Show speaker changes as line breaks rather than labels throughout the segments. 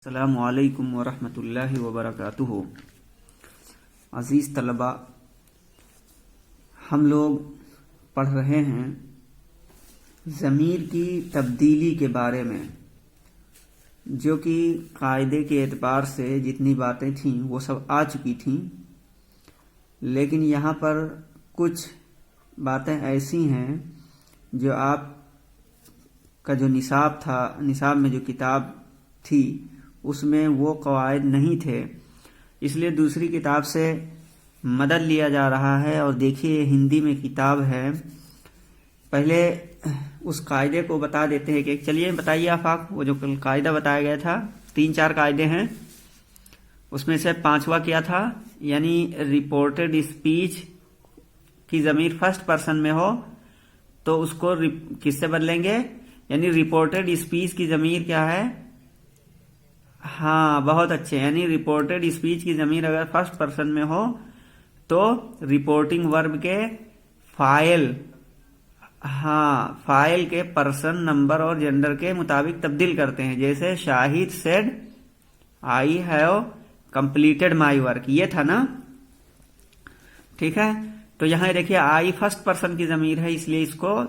अस्सलामुअलैकुम वरहमतुल्लाहि वबरकातुहू। अज़ीज़ तलबा, हम लोग पढ़ रहे हैं ज़मीर की तब्दीली के बारे में, जो कि कायदे के एतबार से जितनी बातें थीं वो सब आ चुकी थीं, लेकिन यहाँ पर कुछ बातें ऐसी हैं जो आप का जो निसाब था, निसाब में जो किताब थी उसमें वो कवायद नहीं थे, इसलिए दूसरी किताब से मदद लिया जा रहा है। और देखिए, हिंदी में किताब है। पहले उस कायदे को बता देते हैं कि चलिए बताइए आफाक, वो जो कल कायदा बताया गया था, 3-4 कायदे हैं, उसमें से 5वां क्या था? यानी रिपोर्टेड स्पीच की ज़मीर फर्स्ट पर्सन में हो तो उसको किससे बदलेंगे? यानी रिपोर्टेड स्पीच की ज़मीर क्या है? हाँ, बहुत अच्छे। यानी रिपोर्टेड स्पीच की ज़मीर अगर फर्स्ट पर्सन में हो तो रिपोर्टिंग वर्ब के फाइल, हाँ, फाइल के पर्सन, नंबर और जेंडर के मुताबिक तब्दील करते हैं। जैसे Shahid said I have completed my work, ये था ना, ठीक है। तो यहाँ देखिए, आई फर्स्ट पर्सन की ज़मीर है, इसलिए इसको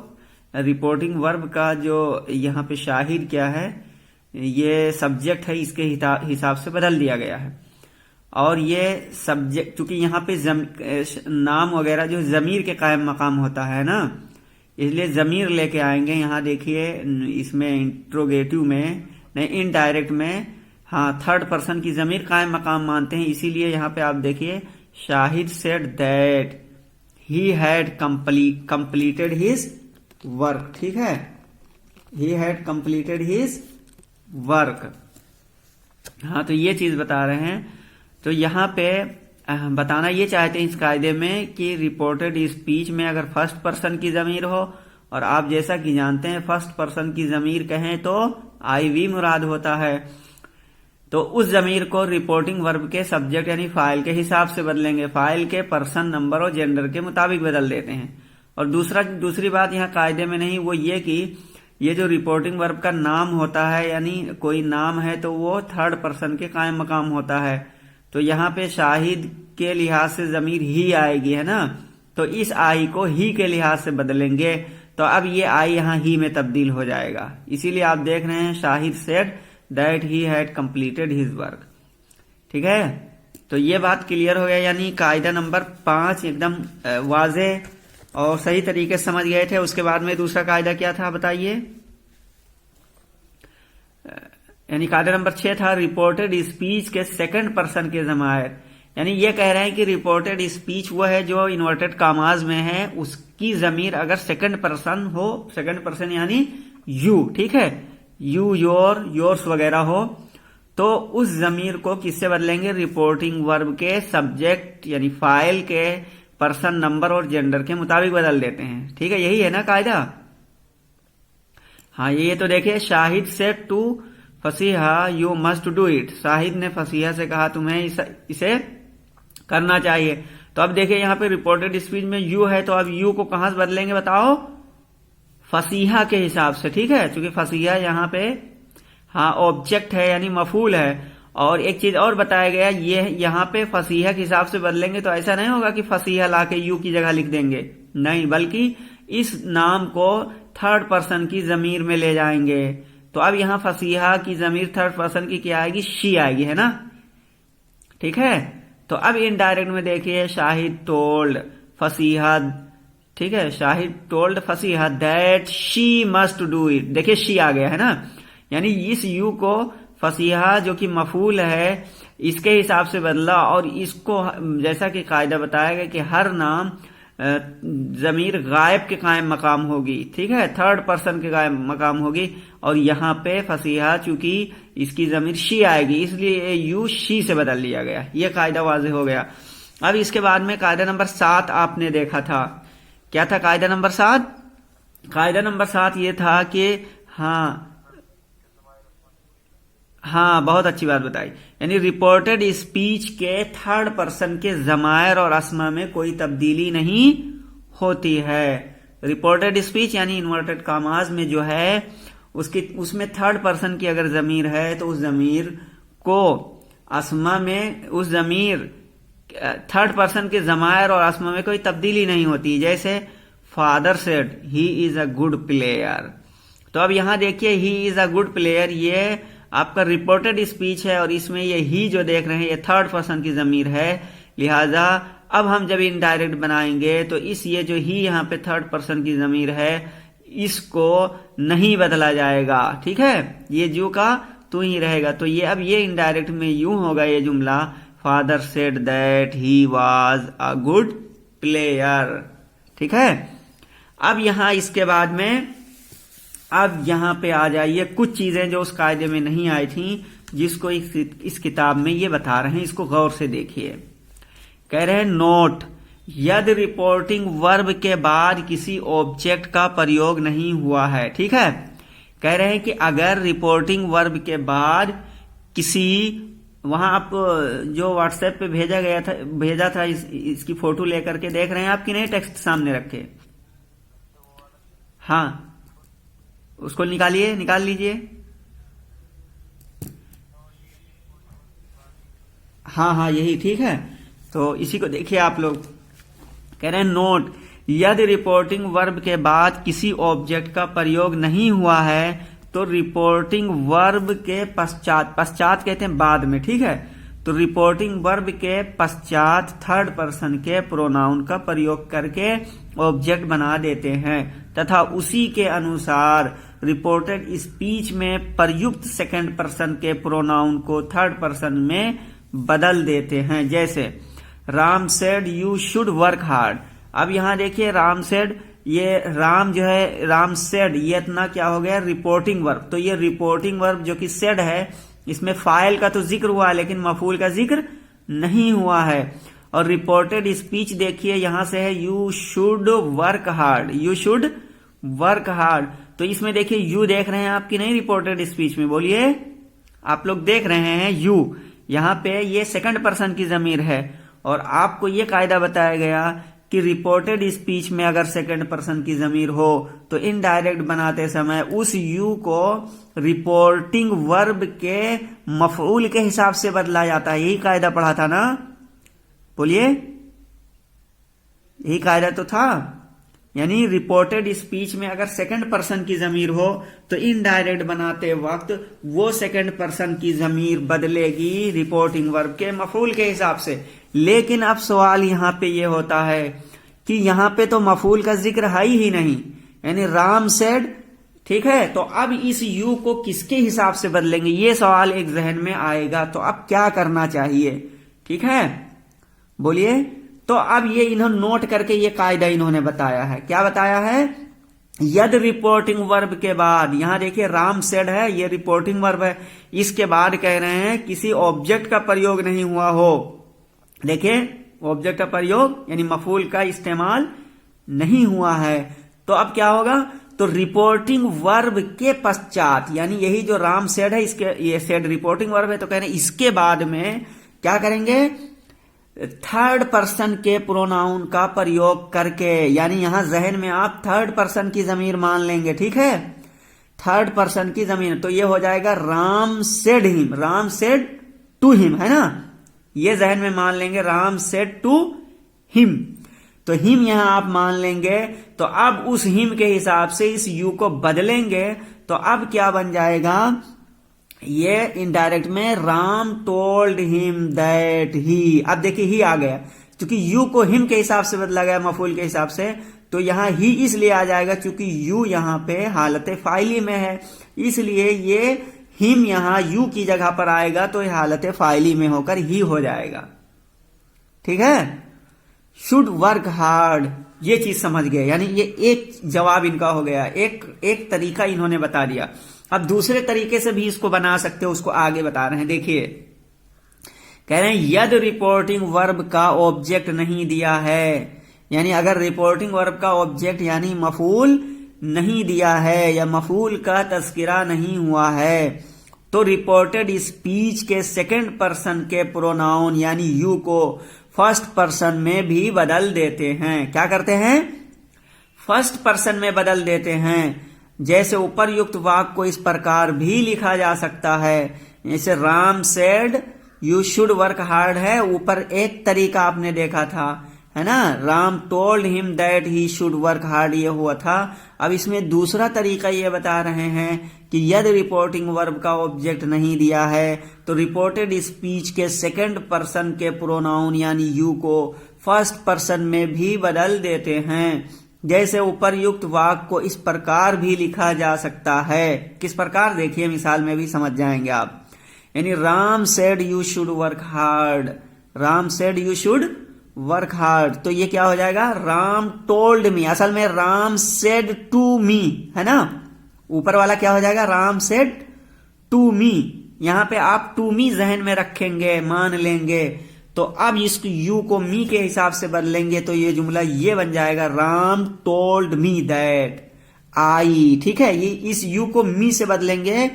रिपोर्टिंग वर्ब का जो यहाँ पे शाहिद क्या है, ये सब्जेक्ट है, इसके हिसाब से बदल दिया गया है। और ये सब्जेक्ट, चूंकि यहाँ पे नाम वगैरह जो ज़मीर के कायम मकाम होता है ना, इसलिए ज़मीर लेके आएंगे। यहाँ देखिए, इसमें इंट्रोगेटिव में नहीं, इनडायरेक्ट में, हाँ, थर्ड पर्सन की ज़मीर कायम मकाम मानते हैं। इसीलिए यहाँ पे आप देखिए, Shahid said that he had completed his work, ठीक है, he had completed his work. हाँ, तो ये चीज बता रहे हैं। तो यहाँ पे बताना ये चाहते हैं इस कायदे में कि रिपोर्टेड स्पीच में अगर फर्स्ट पर्सन की ज़मीर हो, और आप जैसा कि जानते हैं फर्स्ट पर्सन की ज़मीर कहें तो आईवी मुराद होता है, तो उस ज़मीर को रिपोर्टिंग वर्ब के सब्जेक्ट यानी फाइल के हिसाब से बदलेंगे। फाइल के पर्सन, नंबर और जेंडर के मुताबिक बदल देते हैं। और दूसरी बात यहाँ कायदे में नहीं, वो ये कि ये जो रिपोर्टिंग वर्ब का नाम होता है, यानी कोई नाम है तो वो थर्ड पर्सन के कायम मकाम होता है। तो यहाँ पे शाहिद के लिहाज से ज़मीर ही आएगी, है ना, तो इस आई को ही के लिहाज से बदलेंगे, तो अब ये आई यहाँ ही में तब्दील हो जाएगा। इसीलिए आप देख रहे हैं Shahid said that he had completed his work, ठीक है। तो ये बात क्लियर हो गया, यानी कायदा नंबर 5 एकदम वाज़े और सही तरीके से समझ गए थे। उसके बाद में दूसरा कायदा क्या था बताइए? यानी कायदा नंबर 6 था रिपोर्टेड स्पीच के सेकंड पर्सन के ज़मायर। यानी ये कह रहे हैं कि रिपोर्टेड स्पीच वो है जो इन्वर्टेड कामाज में है, उसकी ज़मीर अगर सेकंड पर्सन हो, सेकंड पर्सन यानी यू, ठीक है, यू, योर, योर्स वगैरह हो, तो उस ज़मीर को किससे बदलेंगे? रिपोर्टिंग वर्ब के सब्जेक्ट यानी फाइल के पर्सन, नंबर और जेंडर के मुताबिक बदल देते हैं, ठीक है। यही है ना कायदा? हाँ, ये तो देखिए, Shahid said to Fasiha you must do it. Shahid ने फसीहा से कहा तुम्हें इसे करना चाहिए। तो अब देखिए, यहाँ पे रिपोर्टेड स्पीच में यू है, तो अब यू को कहां से बदलेंगे बताओ? फसीहा के हिसाब से, ठीक है, क्योंकि फसीहा यहाँ पे, हाँ, ऑब्जेक्ट है यानी मफूल है। और एक चीज और बताया गया, ये यहाँ पे फसीहा के हिसाब से बदलेंगे तो ऐसा नहीं होगा कि फसीहा लाके यू की जगह लिख देंगे, नहीं, बल्कि इस नाम को थर्ड पर्सन की ज़मीर में ले जाएंगे। तो अब यहाँ फसीहा की ज़मीर थर्ड पर्सन की क्या आएगी? शी आएगी, है ना, ठीक है। तो अब इनडायरेक्ट में देखिए, शाहिद टोल्ड फसीहा, ठीक है, Shahid told Fasiha that she must do it. देखिए, शी आ गया, है ना, यानी इस यू को फसीहा जो कि मफूल है इसके हिसाब से बदला। और इसको जैसा कि कायदा बताया गया कि हर नाम ज़मीर गायब के कायम मकाम होगी, ठीक है, थर्ड पर्सन के कायम मकाम होगी। और यहाँ पे फसीहा चूंकि इसकी ज़मीर शी आएगी, इसलिए यू शी से बदल लिया गया। ये कायदा वाज़े हो गया। अब इसके बाद में कायदा नंबर 7 आपने देखा था, क्या था कायदा नंबर 7? कायदा नंबर 7 ये था कि हाँ, बहुत अच्छी बात बताई, यानी रिपोर्टेड स्पीच के थर्ड पर्सन के ज़मायर और अस्मा में कोई तब्दीली नहीं होती है। रिपोर्टेड स्पीच यानी इन्वर्टेड कामाज में जो है उसमें थर्ड पर्सन की अगर ज़मीर है तो उस ज़मीर को अस्मा में उस जमीर थर्ड पर्सन के जमायर और अस्मा में कोई तब्दीली नहीं होती। जैसे father said he is a good player, तो अब यहां देखिए he is a good player, ये आपका रिपोर्टेड स्पीच है और इसमें ये ही जो देख रहे हैं ये थर्ड पर्सन की जमीर है। लिहाजा अब हम जब इनडायरेक्ट बनाएंगे तो इस ये जो ही यहाँ पे थर्ड पर्सन की जमीर है इसको नहीं बदला जाएगा, ठीक है, ये जो का तू ही रहेगा। तो ये अब ये इनडायरेक्ट में यूं होगा ये जुमला, father said that he was a good player, ठीक है। अब यहां इसके बाद में अब यहां पे आ जाइए कुछ चीजें जो उस कायदे में नहीं आई थी, जिसको इस किताब में ये बता रहे हैं, इसको गौर से देखिए। कह रहे हैं नोट, यदि रिपोर्टिंग वर्ब के बाद किसी ऑब्जेक्ट का प्रयोग नहीं हुआ है, ठीक है। कह रहे हैं कि अगर रिपोर्टिंग वर्ब के बाद किसी, वहां आप जो व्हाट्सएप पे भेजा था इसकी फोटो लेकर के देख रहे हैं आपकी, नहीं टेक्स्ट सामने रखे, हाँ उसको निकाल लीजिए। हाँ यही ठीक है, तो इसी को देखिए आप लोग। कह रहे हैं नोट, यदि रिपोर्टिंग वर्ब के बाद किसी ऑब्जेक्ट का प्रयोग नहीं हुआ है तो रिपोर्टिंग वर्ब के पश्चात कहते हैं बाद में, ठीक है, तो रिपोर्टिंग वर्ब के पश्चात थर्ड पर्सन के प्रोनाउन का प्रयोग करके ऑब्जेक्ट बना देते हैं तथा उसी के अनुसार रिपोर्टेड स्पीच में प्रयुक्त सेकंड पर्सन के प्रोनाउन को थर्ड पर्सन में बदल देते हैं। जैसे Ram said you should work hard. अब यहां देखिए राम सेड, ये राम जो है राम सेड, ये इतना क्या हो गया रिपोर्टिंग वर्ब, तो ये रिपोर्टिंग वर्ब जो कि सेड है इसमें फाइल का तो जिक्र हुआ लेकिन मफूल का जिक्र नहीं हुआ है। और रिपोर्टेड स्पीच देखिए यहां से है you should work hard, you should work hard, तो इसमें देखिए यू देख रहे हैं आपकी नहीं रिपोर्टेड स्पीच में, बोलिए आप लोग देख रहे हैं यू, यहां पे ये सेकंड पर्सन की जमीर है और आपको ये कायदा बताया गया कि रिपोर्टेड स्पीच में अगर सेकंड पर्सन की जमीर हो तो इनडायरेक्ट बनाते समय उस यू को रिपोर्टिंग वर्ब के मफऊल के हिसाब से बदला जाता है। यही कायदा पढ़ा था ना, बोलिए यही कायदा तो था। यानी रिपोर्टेड स्पीच में अगर सेकंड पर्सन की जमीर हो तो इनडायरेक्ट बनाते वक्त वो सेकंड पर्सन की जमीर बदलेगी रिपोर्टिंग वर्ब के मफूल के हिसाब से। लेकिन अब सवाल यहां पे ये होता है कि यहां पे तो मफूल का जिक्र है ही नहीं, यानी राम सेड, ठीक है, तो अब इस यू को किसके हिसाब से बदलेंगे, ये सवाल एक जहन में आएगा। तो अब क्या करना चाहिए, ठीक है, बोलिए। तो अब ये इन्होंने नोट करके ये कायदा इन्होंने बताया है, क्या बताया है, यदि रिपोर्टिंग वर्ब के बाद, यहां देखिए राम सेड है, ये रिपोर्टिंग वर्ब है, इसके बाद कह रहे हैं किसी ऑब्जेक्ट का प्रयोग नहीं हुआ हो, देखिए ऑब्जेक्ट का प्रयोग यानी मफूल का इस्तेमाल नहीं हुआ है, तो अब क्या होगा, तो रिपोर्टिंग वर्ब के पश्चात, यानी यही जो राम सेड है इसके, ये सेड रिपोर्टिंग वर्ब है, तो कह रहे हैं इसके बाद में क्या करेंगे, थर्ड पर्सन के प्रोनाउन का प्रयोग करके, यानी यहां जहन में आप थर्ड पर्सन की जमीर मान लेंगे, ठीक है, थर्ड पर्सन की जमीर, तो ये हो जाएगा Ram said him, Ram said to him, है ना, ये जहन में मान लेंगे राम सेड टू हिम, तो हिम यहां आप मान लेंगे, तो अब उस हिम के हिसाब से इस यू को बदलेंगे, तो अब क्या बन जाएगा, ये इनडायरेक्ट में Ram told him that he, अब देखिए ही आ गया क्योंकि यू को हिम के हिसाब से बदला गया मफूल के हिसाब से, तो यहां ही इसलिए आ जाएगा क्योंकि यू यहां पे हालत फाइली में है, इसलिए ये हिम यहां यू की जगह पर आएगा तो ये हालत फाइली में होकर ही हो जाएगा, ठीक है। शुड वर्क हार्ड, ये चीज समझ गए, यानी ये एक जवाब इनका हो गया, एक तरीका इन्होंने बता दिया। अब दूसरे तरीके से भी इसको बना सकते हो, उसको आगे बता रहे हैं, देखिए कह रहे हैं यदि रिपोर्टिंग वर्ब का ऑब्जेक्ट नहीं दिया है, यानी अगर रिपोर्टिंग वर्ब का ऑब्जेक्ट यानी मफूल नहीं दिया है या मफूल का तस्किरा नहीं हुआ है, तो रिपोर्टेड स्पीच के सेकंड पर्सन के प्रोनाउन यानी यू को फर्स्ट पर्सन में भी बदल देते हैं। क्या करते हैं, फर्स्ट पर्सन में बदल देते हैं। जैसे ऊपर युक्त वाक्य को इस प्रकार भी लिखा जा सकता है, जैसे Ram said you should work hard है, ऊपर एक तरीका आपने देखा था, है ना, Ram told him that he should work hard, ये हुआ था। अब इसमें दूसरा तरीका ये बता रहे हैं कि यदि रिपोर्टिंग वर्ब का ऑब्जेक्ट नहीं दिया है तो रिपोर्टेड स्पीच के सेकंड पर्सन के प्रोनाउन यानी यू को फर्स्ट पर्सन में भी बदल देते हैं। जैसे उपरयुक्त वाक्य को इस प्रकार भी लिखा जा सकता है, किस प्रकार, देखिए मिसाल में भी समझ जाएंगे आप। यानी Ram said you should work hard, Ram said you should work hard, तो ये क्या हो जाएगा, राम टोल्ड मी, असल में राम सेड टू मी, है ना, ऊपर वाला क्या हो जाएगा, राम सेड टू मी। यहां पे आप टू मी जहन में रखेंगे, मान लेंगे, तो अब इस यू को मी के हिसाब से बदलेंगे तो ये जुमला ये बन जाएगा, Ram told me that I. ठीक है, ये इस यू को मी से बदलेंगे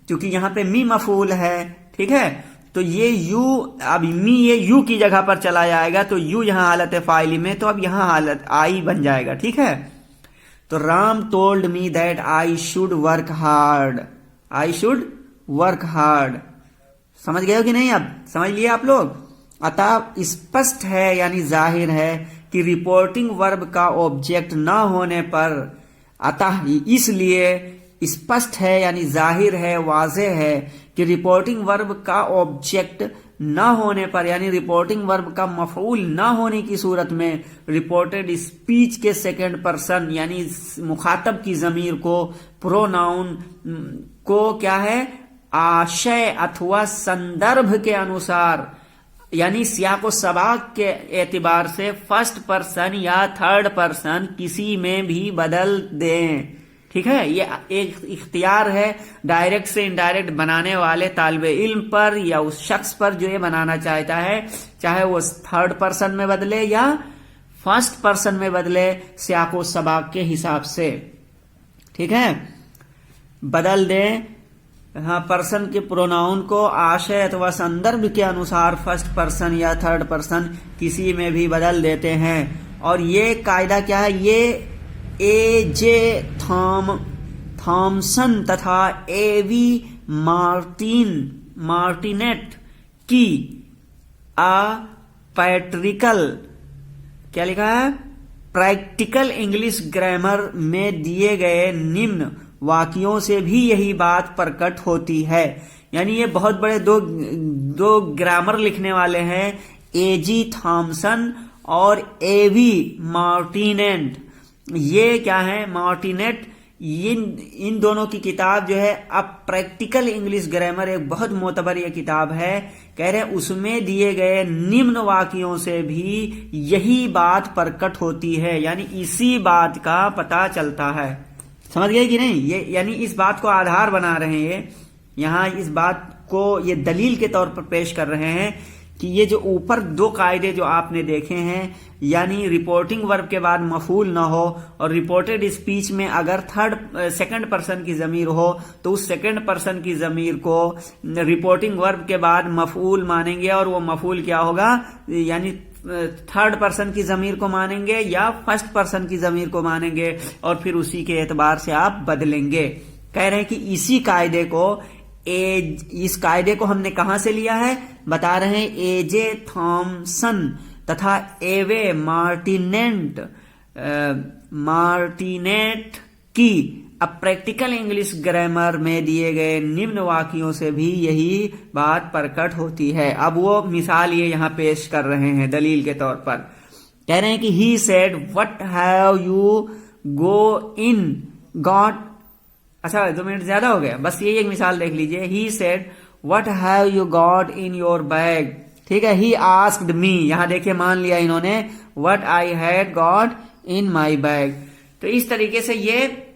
क्योंकि यहां पे मी मफूल है। ठीक है, तो ये यू, अब मी ये यू की जगह पर चला जाएगा, तो यू यहां हालत है फाइली में, तो अब यहां हालत आई बन जाएगा। ठीक है, तो Ram told me that I should work hard, I should work hard. समझ गए हो कि नहीं, अब समझ लिए आप लोग। अतः स्पष्ट है यानी जाहिर है कि रिपोर्टिंग वर्ब का ऑब्जेक्ट न होने पर, अतः इसलिए स्पष्ट है यानी जाहिर है, वाज़ेह है कि रिपोर्टिंग वर्ब का ऑब्जेक्ट न होने पर, यानी रिपोर्टिंग वर्ब का मफऊल न होने की सूरत में रिपोर्टेड स्पीच के सेकंड पर्सन यानी मुखातब की जमीर को, प्रोनाउन को क्या है, आशय अथवा संदर्भ के अनुसार यानी सियाको सबाक के एतबार से फर्स्ट पर्सन या थर्ड पर्सन किसी में भी बदल दें। ठीक है, ये एक इख्तियार है डायरेक्ट से इनडायरेक्ट बनाने वाले तालिबे इल्म पर या उस शख्स पर जो ये बनाना चाहता है, चाहे वो थर्ड पर्सन में बदले या फर्स्ट पर्सन में बदले, सियाको सबाक के हिसाब से। ठीक है, बदल दें हाँ पर्सन के प्रोनाउन को आशय अथवा संदर्भ के अनुसार फर्स्ट पर्सन या थर्ड पर्सन किसी में भी बदल देते हैं। और ये कायदा क्या है, ये ए.जे. थॉमसन तथा ए.वी. मार्टिनेट की पैट्रिकल क्या लिखा है, प्रैक्टिकल इंग्लिश ग्रामर में दिए गए निम्न वाक्यों से भी यही बात प्रकट होती है। यानी ये बहुत बड़े दो ग्रामर लिखने वाले हैं, ए.जी. थॉमसन और ए.वी. मार्टिनेट। ये क्या है, मार्टिनेट, इन दोनों की किताब जो है अब प्रैक्टिकल इंग्लिश ग्रामर, एक बहुत मोतबर ये किताब है, कह रहे उसमें दिए गए निम्न वाक्यों से भी यही बात प्रकट होती है, यानी इसी बात का पता चलता है। समझ गए कि नहीं, ये यानी इस बात को आधार बना रहे हैं, यहां इस बात को ये दलील के तौर पर पेश कर रहे हैं कि ये जो ऊपर दो कायदे जो आपने देखे हैं, यानी रिपोर्टिंग वर्ब के बाद मफूल ना हो और रिपोर्टेड स्पीच में अगर सेकंड पर्सन की जमीर हो तो उस सेकंड पर्सन की जमीर को रिपोर्टिंग वर्ब के बाद मफूल मानेंगे, और वो मफूल क्या होगा, यानी थर्ड पर्सन की जमीर को मानेंगे या फर्स्ट पर्सन की जमीर को मानेंगे, और फिर उसी के एतबार से आप बदलेंगे। कह रहे हैं कि इसी कायदे को इस कायदे को हमने कहां से लिया है, बता रहे हैं ए.जे. थॉमसन तथा ए.वे. मार्टिनेट की अब प्रैक्टिकल इंग्लिश ग्रामर में दिए गए निम्न वाक्यों से भी यही बात प्रकट होती है। अब वो मिसाल ये यहां पेश कर रहे हैं दलील के तौर पर, कह रहे हैं कि he said what have you go in got, अच्छा 2 मिनट ज्यादा हो गया, बस ये एक मिसाल देख लीजिए। He said what have you got in your bag, ठीक है, ही आस्क्ड मी, यहां देखिए मान लिया इन्होंने what I had got in my bag. तो इस तरीके से ये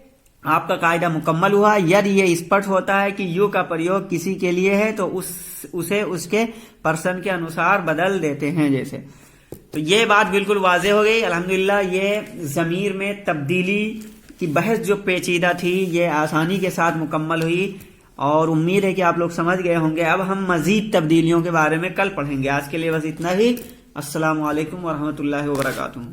आपका कायदा मुकम्मल हुआ। यदि ये स्पष्ट होता है कि यू का प्रयोग किसी के लिए है तो उसे उसके पर्सन के अनुसार बदल देते हैं जैसे। तो ये बात बिल्कुल वाज़ेह हो गई। अल्हम्दुलिल्लाह ये ज़मीर में तब्दीली की बहस जो पेचीदा थी ये आसानी के साथ मुकम्मल हुई और उम्मीद है कि आप लोग समझ गए होंगे। अब हम मजीद तब्दीलियों के बारे में कल पढ़ेंगे। आज के लिए बस इतना ही। अस्सलामु अलैकुम वरहमतुल्लाहि वबरकातुहू।